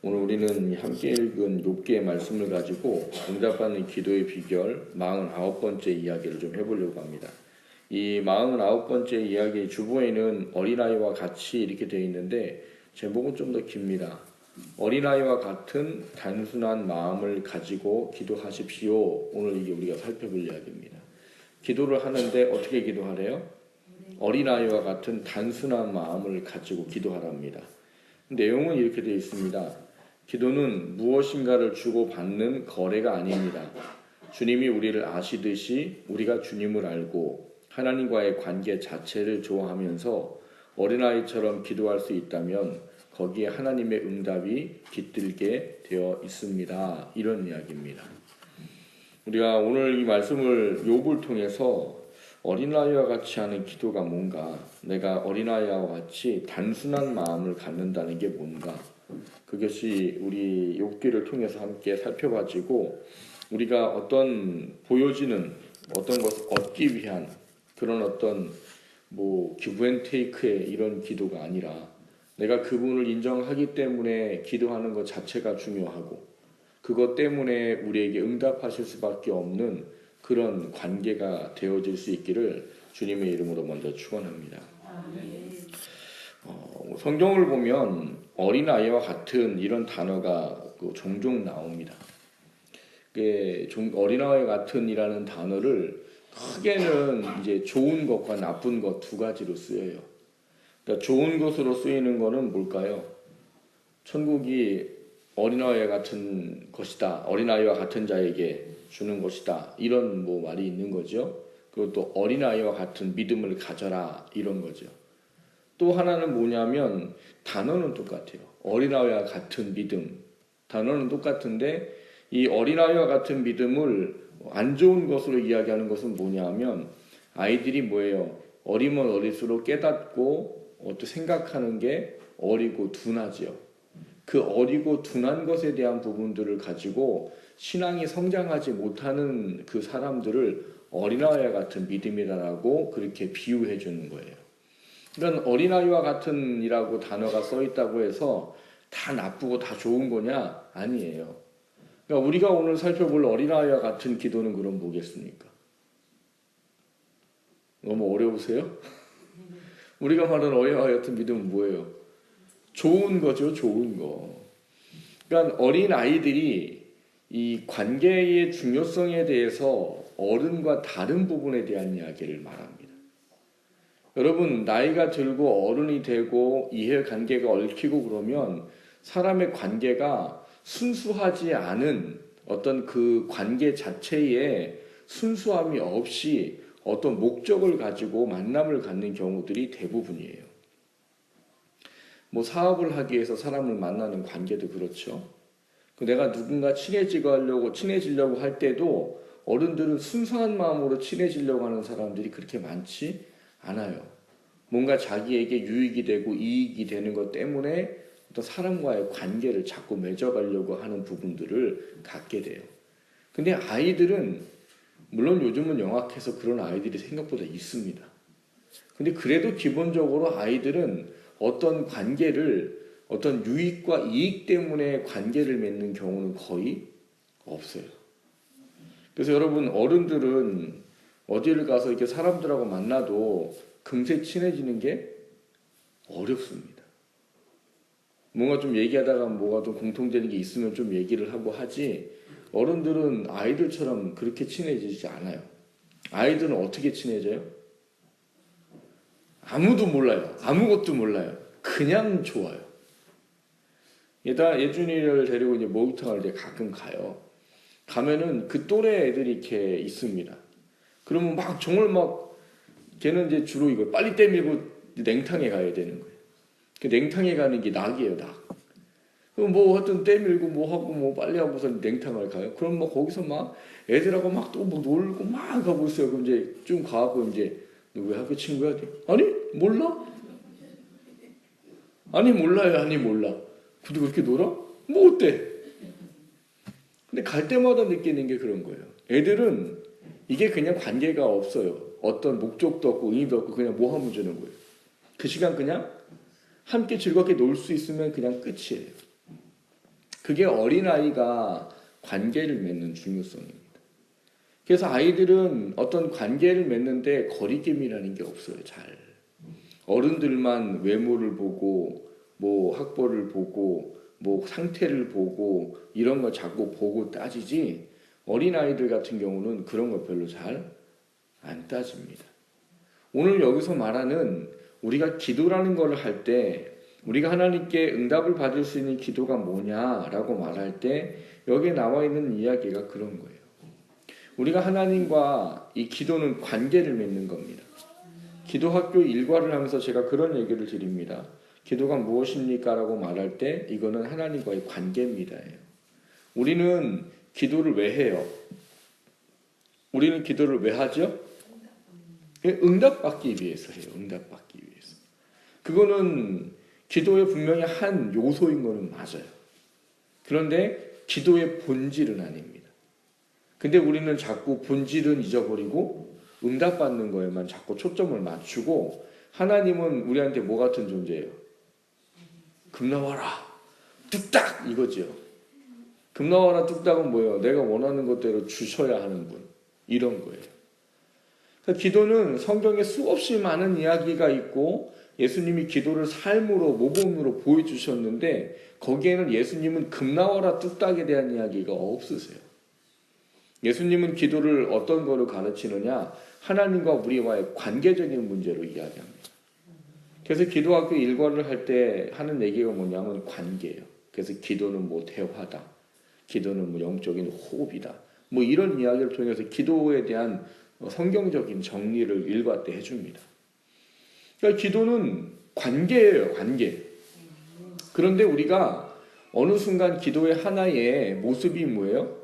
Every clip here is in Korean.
오늘 우리는 함께 읽은 욥기의 말씀을 가지고 응답받는 기도의 비결 49번째 이야기를 좀 해보려고 합니다. 이 49번째 이야기의 주보에는 어린아이와 같이 이렇게 되어 있는데 제목은 좀 더 깁니다. 어린아이와 같은 단순한 마음을 가지고 기도하십시오. 오늘 이게 우리가 살펴볼 이야기입니다. 기도를 하는데 어떻게 기도하래요? 어린아이와 같은 단순한 마음을 가지고 기도하랍니다. 내용은 이렇게 되어 있습니다. 기도는 무엇인가를 주고받는 거래가 아닙니다. 주님이 우리를 아시듯이 우리가 주님을 알고 하나님과의 관계 자체를 좋아하면서 어린아이처럼 기도할 수 있다면 거기에 하나님의 응답이 깃들게 되어 있습니다. 이런 이야기입니다. 우리가 오늘 이 말씀을 욥을 통해서 어린아이와 같이 하는 기도가 뭔가, 내가 어린아이와 같이 단순한 마음을 갖는다는 게 뭔가, 그것이 우리 욥기를 통해서 함께 살펴가지고 우리가 어떤 보여지는 어떤 것을 얻기 위한 그런 어떤 기브 앤 테이크의 이런 기도가 아니라 내가 그분을 인정하기 때문에 기도하는 것 자체가 중요하고 그것 때문에 우리에게 응답하실 수밖에 없는 그런 관계가 되어질 수 있기를 주님의 이름으로 먼저 축원합니다. 성경을 보면 어린아이와 같은 이런 단어가 종종 나옵니다. 어린아이 같은이라는 단어를 크게는 이제 좋은 것과 나쁜 것 두 가지로 쓰여요. 그러니까 좋은 것으로 쓰이는 것은 뭘까요? 천국이 어린아이와 같은 것이다. 어린아이와 같은 자에게 주는 것이다. 이런 말이 있는 거죠. 그리고 또 어린아이와 같은 믿음을 가져라. 이런 거죠. 또 하나는 뭐냐면 단어는 똑같아요. 어린아이와 같은 믿음. 단어는 똑같은데 이 어린아이와 같은 믿음을 안 좋은 것으로 이야기하는 것은 뭐냐면 아이들이 뭐예요? 어리면 어릴수록 깨닫고 또 생각하는 게 어리고 둔하지요. 그 어리고 둔한 것에 대한 부분들을 가지고 신앙이 성장하지 못하는 그 사람들을 어린아이와 같은 믿음이라고 그렇게 비유해 주는 거예요. 그러니까 어린아이와 같은 이라고 단어가 써 있다고 해서 다 나쁘고 다 좋은 거냐? 아니에요. 그러니까 우리가 오늘 살펴볼 어린아이와 같은 기도는 그럼 뭐겠습니까? 너무 어려우세요? 우리가 말하는 어린아이 같은 믿음은 뭐예요? 좋은 거죠, 좋은 거. 그러니까 어린아이들이 이 관계의 중요성에 대해서 어른과 다른 부분에 대한 이야기를 말합니다. 여러분, 나이가 들고 어른이 되고 이해관계가 얽히고 그러면 사람의 관계가 순수하지 않은 어떤 그 관계 자체에 순수함이 없이 어떤 목적을 가지고 만남을 갖는 경우들이 대부분이에요. 사업을 하기 위해서 사람을 만나는 관계도 그렇죠. 내가 누군가 친해지려고 할 때도 어른들은 순수한 마음으로 친해지려고 하는 사람들이 그렇게 많지 않아요. 뭔가 자기에게 유익이 되고 이익이 되는 것 때문에 어떤 사람과의 관계를 자꾸 맺어가려고 하는 부분들을 갖게 돼요. 근데 아이들은 물론 요즘은 영악해서 그런 아이들이 생각보다 있습니다. 근데 그래도 기본적으로 아이들은 어떤 관계를 어떤 유익과 이익 때문에 관계를 맺는 경우는 거의 없어요. 그래서 여러분, 어른들은 어디를 가서 이렇게 사람들하고 만나도 금세 친해지는 게 어렵습니다. 뭔가 좀 얘기하다가 뭐가 좀 공통되는 게 있으면 좀 얘기를 하고 하지, 어른들은 아이들처럼 그렇게 친해지지 않아요. 아이들은 어떻게 친해져요? 아무도 몰라요. 아무것도 몰라요. 그냥 좋아요. 예준이를 데리고 이제 목욕탕을 이제 가끔 가요. 가면은 그 또래 애들이 이렇게 있습니다. 그러면 정말 걔는 이제 주로 이거 빨리 때밀고 냉탕에 가야 되는 거예요. 그 냉탕에 가는 게 낙이에요, 낙. 그럼 하여튼 때밀고 하고 빨리 하고서 냉탕을 가요. 그럼 거기서 애들하고 또 놀고 하고 있어요. 그럼 이제 좀 가고 이제 너 왜 학교 친구야? 아니 몰라? 아니 몰라요. 아니 몰라. 근데 그렇게 놀아? 어때? 근데 갈 때마다 느끼는 게 그런 거예요. 애들은 이게 그냥 관계가 없어요. 어떤 목적도 없고 의미도 없고 그냥 하면 주는 거예요. 그 시간 그냥 함께 즐겁게 놀 수 있으면 그냥 끝이에요. 그게 어린아이가 관계를 맺는 중요성입니다. 그래서 아이들은 어떤 관계를 맺는데 거리낌이라는 게 없어요. 잘. 어른들만 외모를 보고 뭐 학벌을 보고 뭐 상태를 보고 이런 거 자꾸 보고 따지지, 어린아이들 같은 경우는 그런 거 별로 잘 안 따집니다. 오늘 여기서 말하는 우리가 기도라는 걸 할 때 우리가 하나님께 응답을 받을 수 있는 기도가 뭐냐라고 말할 때 여기에 나와 있는 이야기가 그런 거예요. 우리가 하나님과 이 기도는 관계를 맺는 겁니다. 기도학교 일과를 하면서 제가 그런 얘기를 드립니다. 기도가 무엇입니까? 라고 말할 때 이거는 하나님과의 관계입니다. 우리는 기도를 왜 해요? 우리는 기도를 왜 하죠? 응답받기 위해서 해요. 응답받기 위해서. 그거는 기도의 분명히 한 요소인 거는 맞아요. 그런데 기도의 본질은 아닙니다. 근데 우리는 자꾸 본질은 잊어버리고 응답받는 거에만 자꾸 초점을 맞추고, 하나님은 우리한테 뭐 같은 존재예요? 금 나와라 뚝딱 이거죠. 금 나와라 뚝딱은 뭐예요? 내가 원하는 것대로 주셔야 하는 분, 이런 거예요. 그러니까 기도는 성경에 수없이 많은 이야기가 있고 예수님이 기도를 삶으로 모범으로 보여주셨는데 거기에는 예수님은 금 나와라 뚝딱에 대한 이야기가 없으세요. 예수님은 기도를 어떤 거로 가르치느냐? 하나님과 우리와의 관계적인 문제로 이야기합니다. 그래서 기도학교 일과를 할 때 하는 얘기가 뭐냐면 관계예요. 그래서 기도는 뭐 대화다, 기도는 뭐 영적인 호흡이다, 뭐 이런 이야기를 통해서 기도에 대한 성경적인 정리를 일과 때 해줍니다. 그러니까 기도는 관계예요, 관계. 그런데 우리가 어느 순간 기도의 하나의 모습이 뭐예요?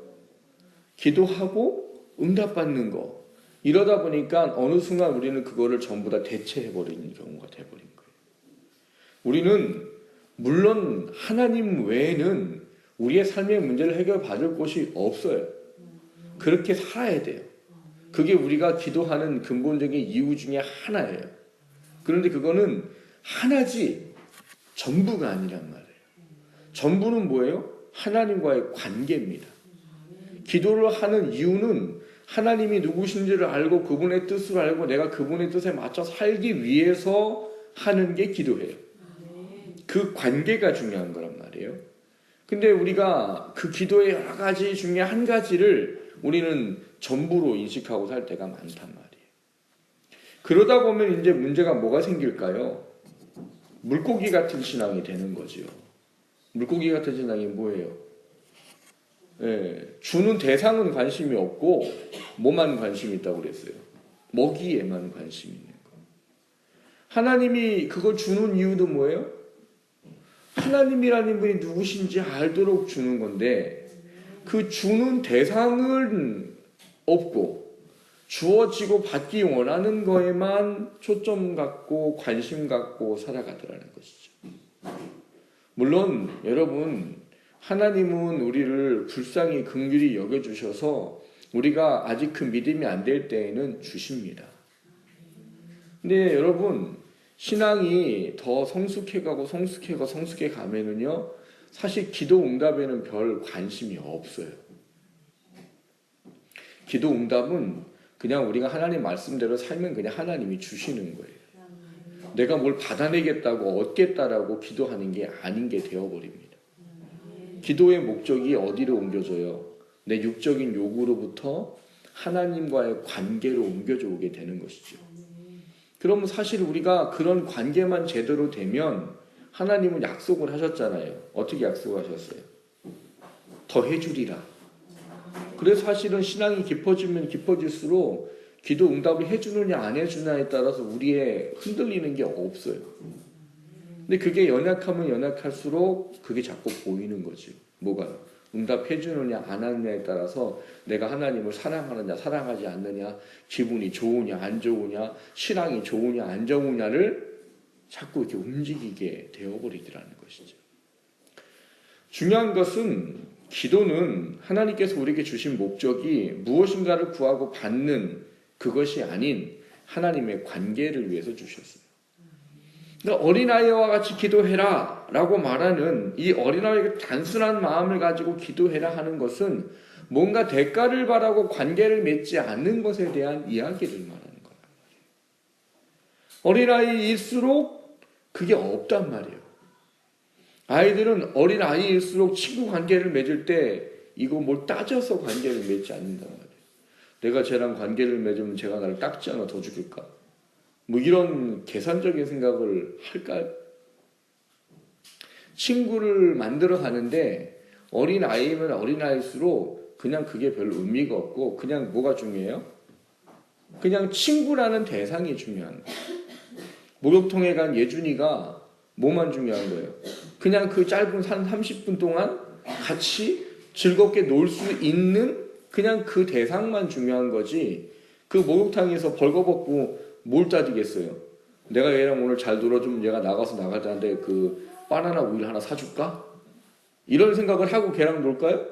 기도하고 응답받는 거. 이러다 보니까 어느 순간 우리는 그거를 전부 다 대체해버리는 경우가 돼버린 거예요. 우리는 물론 하나님 외에는 우리의 삶의 문제를 해결받을 곳이 없어요. 그렇게 살아야 돼요. 그게 우리가 기도하는 근본적인 이유 중에 하나예요. 그런데 그거는 하나지 전부가 아니란 말이에요. 전부는 뭐예요? 하나님과의 관계입니다. 기도를 하는 이유는 하나님이 누구신지를 알고 그분의 뜻을 알고 내가 그분의 뜻에 맞춰 살기 위해서 하는 게 기도예요. 그 관계가 중요한 거란 말이에요. 근데 우리가 그 기도의 여러 가지 중에 한 가지를 우리는 전부로 인식하고 살 때가 많단 말이에요. 그러다 보면 이제 문제가 뭐가 생길까요? 물고기 같은 신앙이 되는 거죠. 물고기 같은 신앙이 뭐예요? 주는 대상은 관심이 없고 뭐만 관심이 있다고 그랬어요? 먹이에만 관심이 있는 거. 하나님이 그걸 주는 이유도 뭐예요? 하나님이라는 분이 누구신지 알도록 주는 건데 그 주는 대상은 없고 주어지고 받기 원하는 거에만 초점 갖고 관심 갖고 살아가더라는 것이죠. 물론 여러분, 하나님은 우리를 불쌍히 긍휼히 여겨주셔서 우리가 아직 그 믿음이 안 될 때에는 주십니다. 근데 여러분, 신앙이 더 성숙해가고 성숙해 가면은요, 사실 기도 응답에는 별 관심이 없어요. 기도 응답은 그냥 우리가 하나님 말씀대로 살면 그냥 하나님이 주시는 거예요. 내가 뭘 받아내겠다고 얻겠다라고 기도하는 게 아닌 게 되어버립니다. 기도의 목적이 어디로 옮겨져요? 내 육적인 요구로부터 하나님과의 관계로 옮겨져 오게 되는 것이죠. 그러면 사실 우리가 그런 관계만 제대로 되면 하나님은 약속을 하셨잖아요. 어떻게 약속하셨어요? 더 해주리라. 그래서 사실은 신앙이 깊어지면 깊어질수록 기도 응답을 해주느냐 안 해주느냐에 따라서 우리의 흔들리는 게 없어요. 근데 그게 연약하면 연약할수록 그게 자꾸 보이는 거지. 뭐가? 응답해주느냐 안 하느냐에 따라서 내가 하나님을 사랑하느냐 사랑하지 않느냐, 기분이 좋으냐 안 좋으냐, 신앙이 좋으냐 안 좋으냐를 자꾸 이렇게 움직이게 되어버리더라는 것이죠. 중요한 것은 기도는 하나님께서 우리에게 주신 목적이 무엇인가를 구하고 받는 그것이 아닌 하나님의 관계를 위해서 주셨어요. 그러니까 어린아이와 같이 기도해라 라고 말하는 이 어린아이의 단순한 마음을 가지고 기도해라 하는 것은 뭔가 대가를 바라고 관계를 맺지 않는 것에 대한 이야기를 말하는 거예요. 어린아이일수록 그게 없단 말이에요. 아이들은 어린아이일수록 친구 관계를 맺을 때 이거 뭘 따져서 관계를 맺지 않는단 말이에요. 내가 쟤랑 관계를 맺으면 쟤가 나를 딱지 하나 더 죽일까? 뭐 이런 계산적인 생각을 할까요? 친구를 만들어 가는데 어린아이면 어린아이일수록 그냥 그게 별로 의미가 없고 그냥 뭐가 중요해요? 그냥 친구라는 대상이 중요한 거예요. 목욕통에 간 예준이가 뭐만 중요한 거예요? 그냥 그 짧은 한 30분 동안 같이 즐겁게 놀 수 있는 그냥 그 대상만 중요한 거지 그 목욕탕에서 벌거벗고 뭘 따지겠어요? 내가 얘랑 오늘 잘 놀아주면 얘가 나가서 나갈 때한테 그 바나나 우유 하나 사줄까? 이런 생각을 하고 걔랑 놀까요?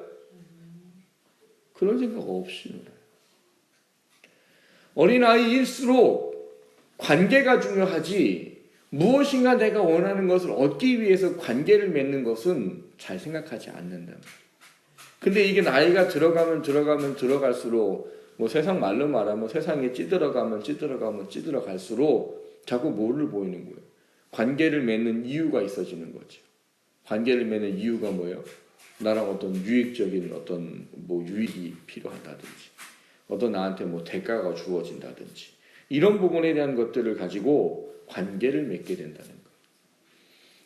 그런 생각 없이 놀아요. 어린아이일수록 관계가 중요하지 무엇인가 내가 원하는 것을 얻기 위해서 관계를 맺는 것은 잘 생각하지 않는다. 근데 이게 나이가 들어갈수록 뭐 세상 말로 말하면 세상에 찌들어갈수록 자꾸 뭐를 보이는 거예요? 관계를 맺는 이유가 있어지는 거죠. 관계를 맺는 이유가 뭐예요? 나랑 어떤 유익적인 어떤 뭐 유익이 필요하다든지 어떤 나한테 뭐 대가가 주어진다든지 이런 부분에 대한 것들을 가지고 관계를 맺게 된다는 거예요.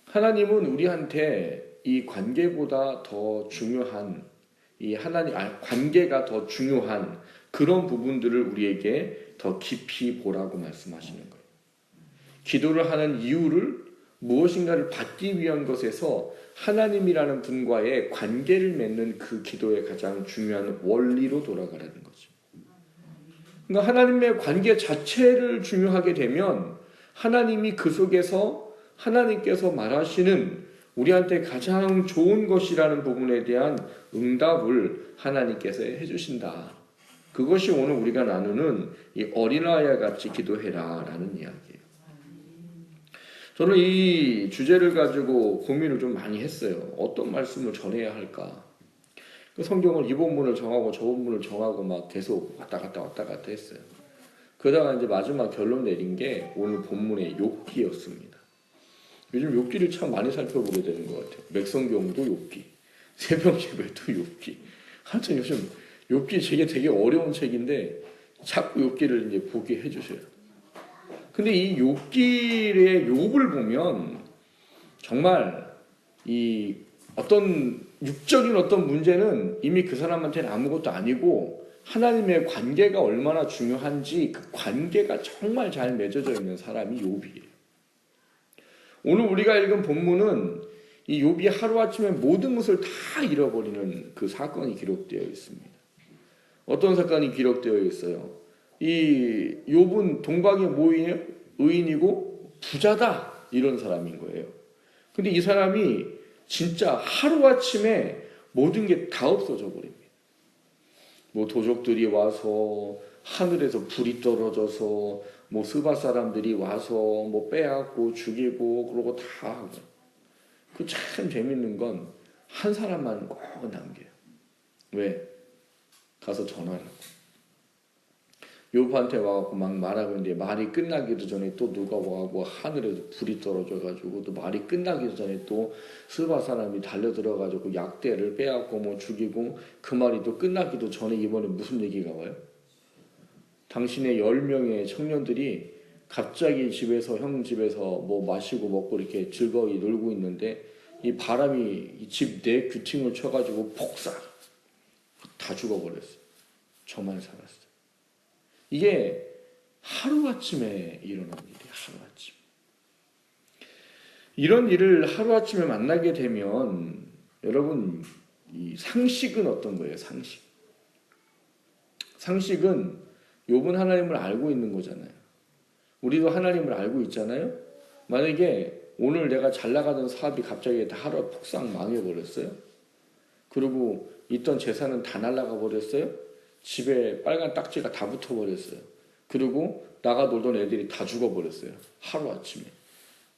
하나님은 우리한테 이 관계보다 더 중요한 관계가 더 중요한 그런 부분들을 우리에게 더 깊이 보라고 말씀하시는 거예요. 기도를 하는 이유를 무엇인가를 받기 위한 것에서 하나님이라는 분과의 관계를 맺는 그 기도의 가장 중요한 원리로 돌아가라는 거죠. 그러니까 하나님의 관계 자체를 중요하게 되면 하나님이 그 속에서 하나님께서 말하시는 우리한테 가장 좋은 것이라는 부분에 대한 응답을 하나님께서 해주신다. 그것이 오늘 우리가 나누는 이 어린아이와 같이 기도해라 라는 이야기예요. 저는 이 주제를 가지고 고민을 좀 많이 했어요. 어떤 말씀을 전해야 할까? 그 성경을 이 본문을 정하고 저 본문을 정하고 막 계속 왔다 갔다 했어요. 그러다가 이제 마지막 결론 내린 게 오늘 본문의 욥기였습니다. 요즘 욥기를 참 많이 살펴보게 되는 것 같아요. 맥성경도 욥기, 새벽예배도 욥기. 하여튼 요즘 욥기 되게 어려운 책인데 자꾸 욥기를 이제 보게 해주셔요. 근데 이 욥기의 욥을 보면 정말 이 어떤 육적인 어떤 문제는 이미 그 사람한테는 아무것도 아니고 하나님의 관계가 얼마나 중요한지 그 관계가 정말 잘 맺어져 있는 사람이 욥이에요. 오늘 우리가 읽은 본문은 이 욥이 하루아침에 모든 것을 다 잃어버리는 그 사건이 기록되어 있습니다. 어떤 사건이 기록되어 있어요? 이 욥은 동방의 모인의 의인이고 부자다 이런 사람인 거예요. 근데 이 사람이 진짜 하루아침에 모든 게 다 없어져 버립니다. 뭐 도적들이 와서 하늘에서 불이 떨어져서 뭐 스바 사람들이 와서 뭐 빼앗고 죽이고 그러고 다 하고. 그 참 재밌는 건 한 사람만 꼭 남겨요. 왜? 가서 전화를 하고. 욥한테 와갖고 막 말하고 있는데 말이 끝나기도 전에 또 누가 와갖고 하늘에서 불이 떨어져가지고 또 말이 끝나기도 전에 또 스바 사람이 달려들어가지고 약대를 빼앗고 뭐 죽이고 그 말이 또 끝나기도 전에 이번에 무슨 얘기가 와요? 당신의 10명의 청년들이 갑자기 형 집에서 뭐 마시고 먹고 이렇게 즐거이 놀고 있는데 이 바람이 집 내 귀퉁이를 쳐가지고 폭삭 다 죽어버렸어요. 저만 살았어요. 이게 하루아침에 일어난 일이에요. 하루아침. 이런 일을 하루아침에 만나게 되면 여러분 이 상식은 어떤 거예요? 상식은 욥은 하나님을 알고 있는 거잖아요. 우리도 하나님을 알고 있잖아요. 만약에 오늘 내가 잘 나가던 사업이 갑자기 다 하루 폭삭 망해버렸어요. 그리고 있던 재산은 다 날아가 버렸어요. 집에 빨간 딱지가 다 붙어버렸어요. 그리고 나가 놀던 애들이 다 죽어버렸어요. 하루아침에.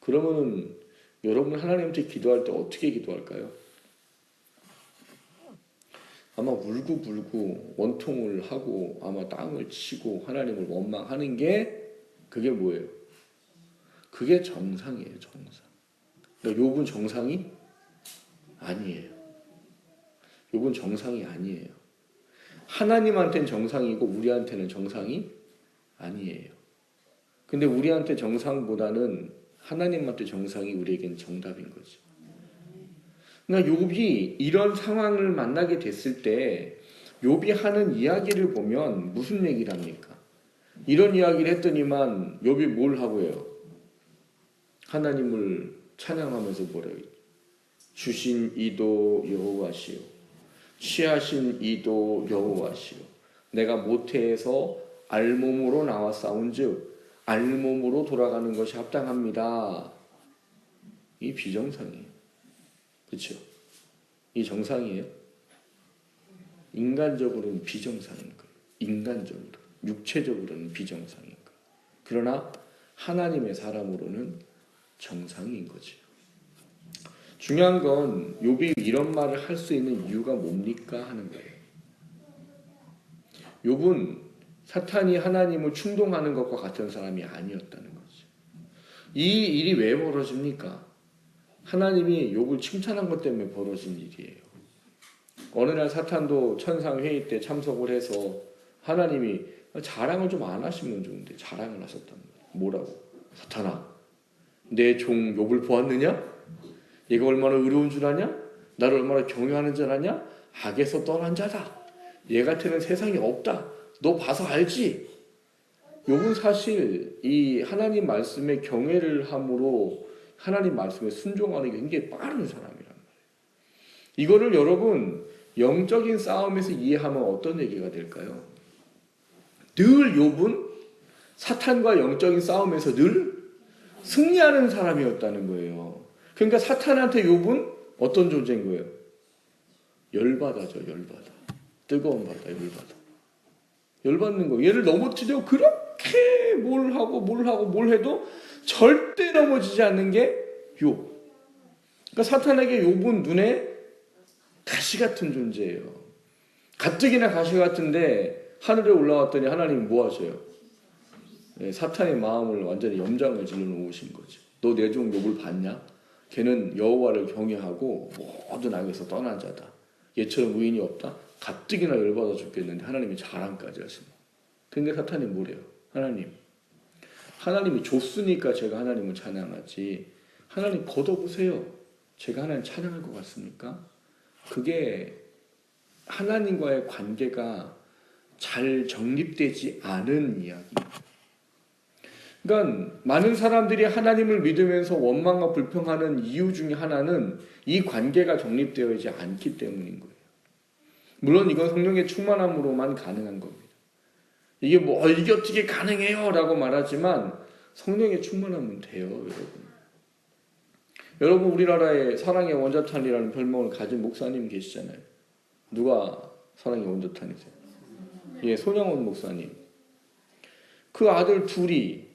그러면은 여러분 하나님한테 기도할 때 어떻게 기도할까요? 아마 울고불고 원통을 하고 아마 땅을 치고 하나님을 원망하는 게 그게 뭐예요? 그게 정상이에요, 정상. 그러니까 욥은 정상이 아니에요. 욥은 정상이 아니에요. 하나님한테는 정상이고 우리한테는 정상이 아니에요. 근데 우리한테 정상보다는 하나님한테 정상이 우리에겐 정답인 거죠. 그러니까 욥이 이런 상황을 만나게 됐을 때 욥이 하는 이야기를 보면 무슨 얘기를 합니까? 이런 이야기를 했더니만 욥이 뭘 하고 해요? 하나님을 찬양하면서 뭐래요? 주신 이도 여호와시요 취하신 이도 여호와시요 내가 모태에서 알몸으로 나왔사온즉 알몸으로 돌아가는 것이 합당합니다. 이 비정상이에요. 그렇죠? 이 정상이에요? 인간적으로는 비정상인 거예요. 인간적으로. 육체적으로는 비정상인 거예요. 그러나 하나님의 사람으로는 정상인 거죠. 중요한 건 욥이 이런 말을 할 수 있는 이유가 뭡니까 하는 거예요. 욥은 사탄이 하나님을 충동하는 것과 같은 사람이 아니었다는 거죠. 이 일이 왜 벌어집니까? 하나님이 욥을 칭찬한 것 때문에 벌어진 일이에요. 어느 날 사탄도 천상 회의 때 참석을 해서 하나님이 자랑을 좀 안 하시면 좋은데 자랑을 하셨단 말이에요. 뭐라고? 사탄아, 내 종 욥을 보았느냐? 얘가 얼마나 의로운 줄 아냐? 나를 얼마나 경외하는 줄 아냐? 악에서 떠난 자다. 얘 같은 세상에 없다. 너 봐서 알지? 욥은 사실 이 하나님 말씀에 경외를 함으로 하나님 말씀에 순종하는 게 굉장히 빠른 사람이란 말이에요. 이거를 여러분 영적인 싸움에서 이해하면 어떤 얘기가 될까요? 늘 욥은 사탄과 영적인 싸움에서 늘 승리하는 사람이었다는 거예요. 그러니까 사탄한테 욥은 어떤 존재인 거예요? 열받아죠, 열받아. 뜨거운 바다, 열받아. 열받는 거예요. 얘를 넘어뜨려 그렇게 뭘 하고 해도 절대 넘어지지 않는 게 욥. 그러니까 사탄에게 욥은 눈에 가시 같은 존재예요. 가뜩이나 가시 같은데 하늘에 올라왔더니 하나님이 뭐 하셔요? 사탄의 마음을 완전히 염장을 질러 놓으신 거죠. 너 내 종 욥을 봤냐? 걔는 여호와를 경외하고 모든 악에서 떠난 자다. 얘처럼 의인이 없다. 가뜩이나 열받아 죽겠는데 하나님이 자랑까지 하시는. 근데 사탄이 뭐래요? 하나님이 줬으니까 제가 하나님을 찬양하지. 하나님 걷어보세요. 제가 하나님 찬양할 것 같습니까? 그게 하나님과의 관계가 잘 정립되지 않은 이야기입니다. 그러니까 많은 사람들이 하나님을 믿으면서 원망과 불평하는 이유 중에 하나는 이 관계가 정립되어 있지 않기 때문인 거예요. 물론 이건 성령의 충만함으로만 가능한 겁니다. 이게 이게 어떻게 가능해요? 라고 말하지만 성령의 충만하면 돼요, 여러분. 여러분 우리나라에 사랑의 원자탄이라는 별명을 가진 목사님 계시잖아요. 누가 사랑의 원자탄이세요? 예, 손영원 목사님. 그 아들 둘이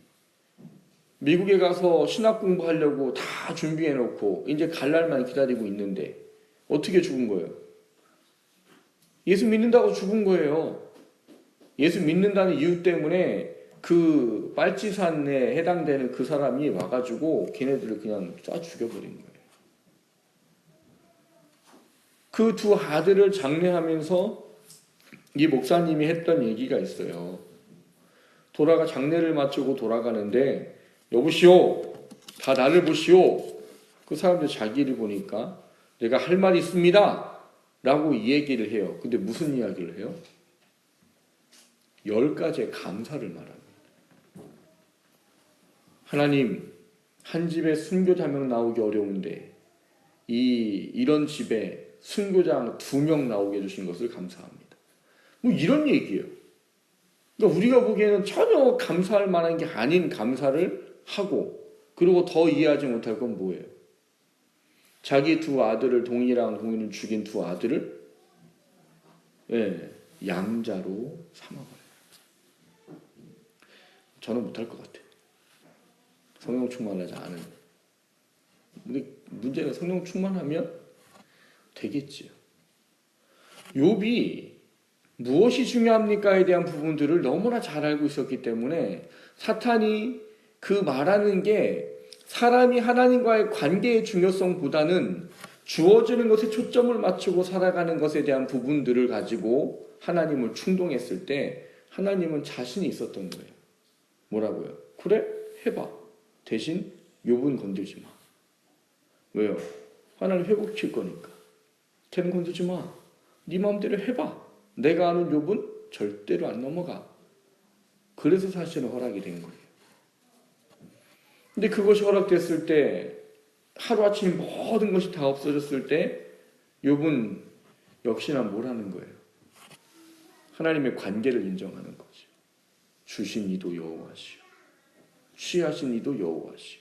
미국에 가서 신학 공부하려고 다 준비해놓고 이제 갈 날만 기다리고 있는데 어떻게 죽은 거예요? 예수 믿는다고 죽은 거예요. 예수 믿는다는 이유 때문에 그 빨치산에 해당되는 그 사람이 와가지고 걔네들을 그냥 쏴 죽여버린 거예요. 그 두 아들을 장례하면서 이 목사님이 했던 얘기가 있어요. 장례를 마치고 돌아가는데 여보시오, 다 나를 보시오. 그 사람들 자기를 보니까 내가 할 말이 있습니다 라고 이 얘기를 해요. 근데 무슨 이야기를 해요? 10가지의 감사를 말합니다. 하나님, 한 집에 순교자 1명 나오기 어려운데 이런 집에 순교자 2명 나오게 해주신 것을 감사합니다. 이런 얘기예요. 그러니까 우리가 보기에는 전혀 감사할 만한 게 아닌 감사를 하고, 그리고 더 이해하지 못할 건 뭐예요? 자기 두 아들을 동이랑 죽인 두 아들을 양자로 삼아버려요. 저는 못할 것 같아요. 성령 충만하지 않은. 우리 문제는 성령 충만하면 되겠지요. 욥이 무엇이 중요합니까에 대한 부분들을 너무나 잘 알고 있었기 때문에 사탄이 그 말하는 게 사람이 하나님과의 관계의 중요성보다는 주어지는 것에 초점을 맞추고 살아가는 것에 대한 부분들을 가지고 하나님을 충동했을 때 하나님은 자신이 있었던 거예요. 뭐라고요? 그래? 해봐. 대신 욥은 건들지 마. 왜요? 하나님 회복시킬 거니까. 걔는 건들지 마. 네 마음대로 해봐. 내가 아는 욥은 절대로 안 넘어가. 그래서 사실은 허락이 된 거예요. 근데 그것이 허락됐을 때 하루아침에 모든 것이 다 없어졌을 때 욥은 역시나 뭘 하는 거예요? 하나님의 관계를 인정하는 거죠. 주신 이도 여호와시오. 취하신 이도 여호와시오.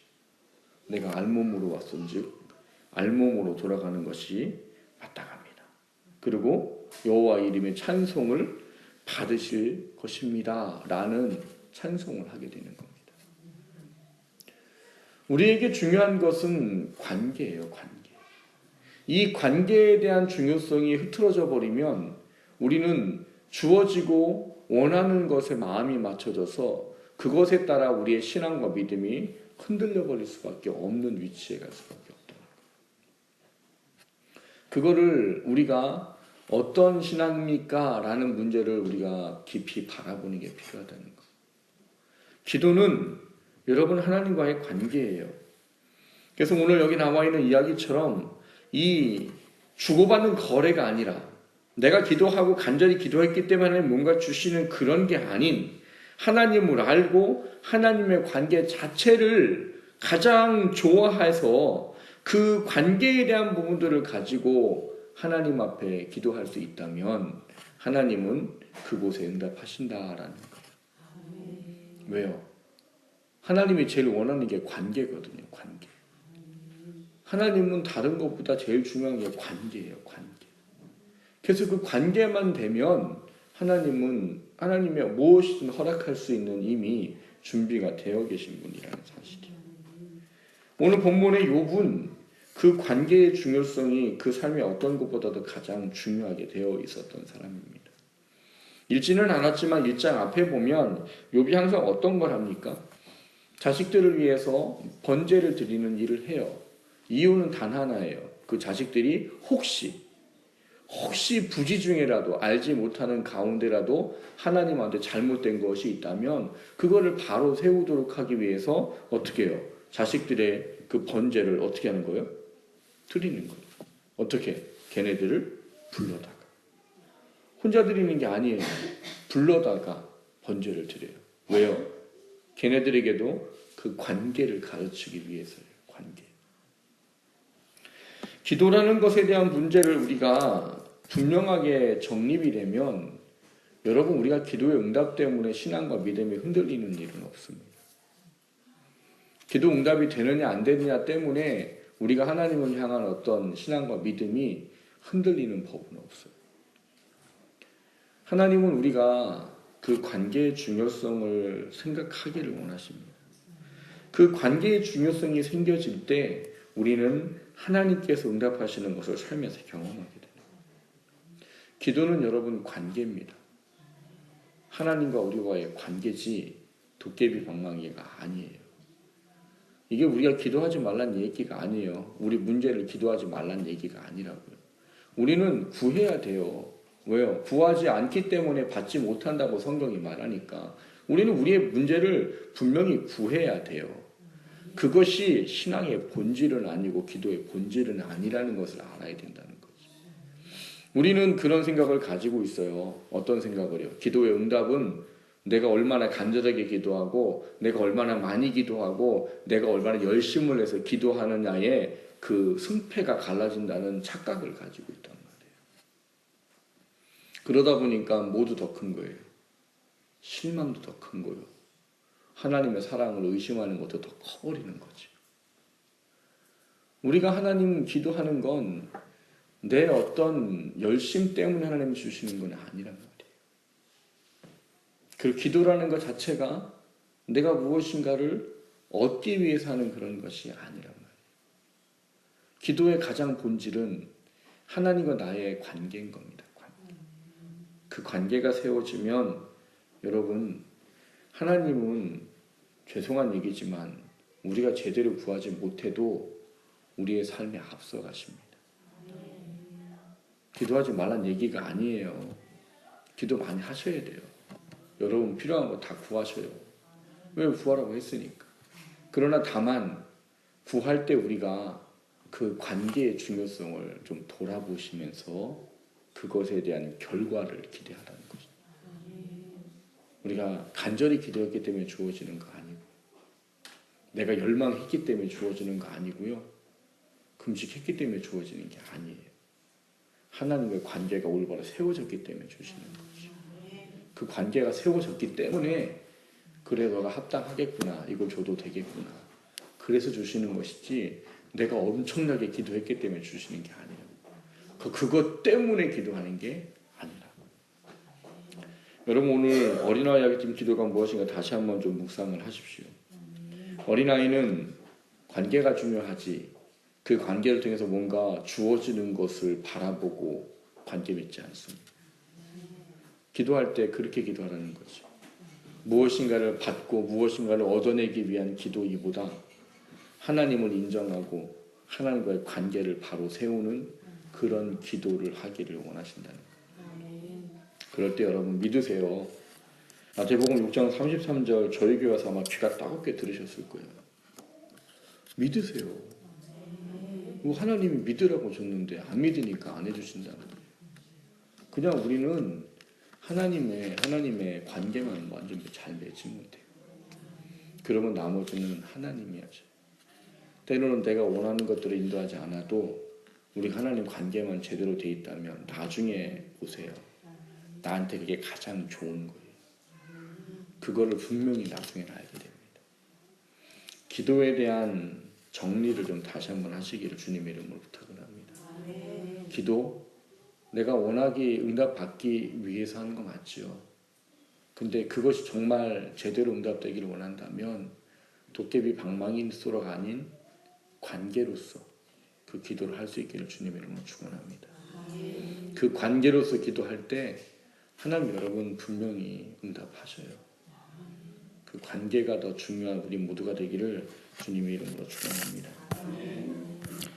내가 알몸으로 왔은즉 알몸으로 돌아가는 것이 마땅합니다. 그리고 여호와 이름의 찬송을 받으실 것입니다. 라는 찬송을 하게 되는 겁니다. 우리에게 중요한 것은 관계예요. 관계. 이 관계에 대한 중요성이 흐트러져 버리면 우리는 주어지고 원하는 것에 마음이 맞춰져서 그것에 따라 우리의 신앙과 믿음이 흔들려 버릴 수밖에 없는 위치에 갈 수밖에 없다. 그거를 우리가 어떤 신앙입니까? 라는 문제를 우리가 깊이 바라보는 게 필요하다는 것. 기도는 여러분 하나님과의 관계예요. 그래서 오늘 여기 나와 있는 이야기처럼 이 주고받는 거래가 아니라 내가 기도하고 간절히 기도했기 때문에 뭔가 주시는 그런 게 아닌 하나님을 알고 하나님의 관계 자체를 가장 좋아해서 그 관계에 대한 부분들을 가지고 하나님 앞에 기도할 수 있다면 하나님은 그곳에 응답하신다라는 거예요. 왜요? 하나님이 제일 원하는 게 관계거든요. 관계. 하나님은 다른 것보다 제일 중요한 게 관계예요. 관계. 그래서 그 관계만 되면 하나님의 무엇이든 허락할 수 있는 이미 준비가 되어 계신 분이라는 사실이에요. 오늘 본문의 욥은 그 관계의 중요성이 그 삶의 어떤 것보다도 가장 중요하게 되어 있었던 사람입니다. 읽지는 않았지만 1장 앞에 보면 욥이 항상 어떤 걸 합니까? 자식들을 위해서 번제를 드리는 일을 해요. 이유는 단 하나예요. 그 자식들이 혹시 부지 중에라도 알지 못하는 가운데라도 하나님한테 잘못된 것이 있다면 그거를 바로 세우도록 하기 위해서 어떻게 해요? 자식들의 그 번제를 어떻게 하는 거예요? 드리는 거예요. 어떻게? 걔네들을 불러다가. 혼자 드리는 게 아니에요. 불러다가 번제를 드려요. 왜요? 걔네들에게도 그 관계를 가르치기 위해서예요. 관계. 기도라는 것에 대한 문제를 우리가 분명하게 정립이 되면 여러분 우리가 기도의 응답 때문에 신앙과 믿음이 흔들리는 일은 없습니다. 기도 응답이 되느냐 안 되느냐 때문에 우리가 하나님을 향한 어떤 신앙과 믿음이 흔들리는 법은 없어요. 하나님은 우리가 그 관계의 중요성을 생각하기를 원하십니다. 그 관계의 중요성이 생겨질 때 우리는 하나님께서 응답하시는 것을 삶에서 경험하게 됩니다. 기도는 여러분 관계입니다. 하나님과 우리와의 관계지 도깨비 방망이가 아니에요. 이게 우리가 기도하지 말란 얘기가 아니에요. 우리 문제를 기도하지 말란 얘기가 아니라고요. 우리는 구해야 돼요. 왜요? 구하지 않기 때문에 받지 못한다고 성경이 말하니까 우리는 우리의 문제를 분명히 구해야 돼요. 그것이 신앙의 본질은 아니고 기도의 본질은 아니라는 것을 알아야 된다는 거죠. 우리는 그런 생각을 가지고 있어요. 어떤 생각을요? 기도의 응답은 내가 얼마나 간절하게 기도하고 내가 얼마나 많이 기도하고 내가 얼마나 열심을 해서 기도하느냐에 그 승패가 갈라진다는 착각을 가지고 있단 말이에요. 그러다 보니까 모두 더 큰 거예요. 실망도 더 큰 거예요. 하나님의 사랑을 의심하는 것도 더 커버리는 거죠. 우리가 하나님 기도하는 건 내 어떤 열심 때문에 하나님이 주시는 건 아니란 말이에요. 그 기도라는 것 자체가 내가 무엇인가를 얻기 위해서 하는 그런 것이 아니란 말이에요. 기도의 가장 본질은 하나님과 나의 관계인 겁니다. 그 관계가 세워지면 여러분, 하나님은 죄송한 얘기지만 우리가 제대로 구하지 못해도 우리의 삶에 앞서 가십니다. 기도하지 말란 얘기가 아니에요. 기도 많이 하셔야 돼요. 여러분 필요한 거 다 구하셔요. 왜 구하라고 했으니까. 그러나 다만 구할 때 우리가 그 관계의 중요성을 좀 돌아보시면서 그것에 대한 결과를 기대하라는 거죠. 우리가 간절히 기도했기 때문에 주어지는 거 아니고, 내가 열망했기 때문에 주어지는 거 아니고요, 금식했기 때문에 주어지는 게 아니에요. 하나님과의 관계가 올바로 세워졌기 때문에 주시는 거죠. 그 관계가 세워졌기 때문에 그래 너가 합당하겠구나, 이걸 줘도 되겠구나, 그래서 주시는 것이지 내가 엄청나게 기도했기 때문에 주시는 게 아니에요. 그것 때문에 기도하는 게 아니라. 여러분 오늘 어린아이에게 지금 기도가 무엇인가 다시 한번 좀 묵상을 하십시오. 어린아이는 관계가 중요하지 그 관계를 통해서 뭔가 주어지는 것을 바라보고 관계 맺지 않습니다. 기도할 때 그렇게 기도하라는 거죠. 무엇인가를 받고 무엇인가를 얻어내기 위한 기도이보다 하나님을 인정하고 하나님과의 관계를 바로 세우는 그런 기도를 하기를 원하신다는 거예요. 그럴 때 여러분 믿으세요. 마태복음 6장 33절 저희 교회 와서 아마 귀가 따갑게 들으셨을 거예요. 믿으세요. 하나님이 믿으라고 줬는데 안 믿으니까 안 해주신다는 거예요. 그냥 우리는 하나님의 관계만 완전히 잘 맺지 못해요. 그러면 나머지는 하나님이 하죠. 때로는 내가 원하는 것들을 인도하지 않아도 우리가 하나님 관계만 제대로 돼 있다면 나중에 보세요. 나한테 그게 가장 좋은 거예요. 그거를 분명히 나중에 알게 됩니다. 기도에 대한 정리를 좀 다시 한번 하시기를 주님의 이름으로 부탁을 합니다. 기도, 내가 원하기 응답받기 위해서 하는 거 맞죠. 근데 그것이 정말 제대로 응답되기를 원한다면 도깨비 방망이로가 아닌 관계로서 그 기도를 할 수 있기를 주님의 이름으로 축원합니다. 그 관계로서 기도할 때 하나님 여러분 분명히 응답하셔요. 그 관계가 더 중요한 우리 모두가 되기를 주님의 이름으로 축원합니다.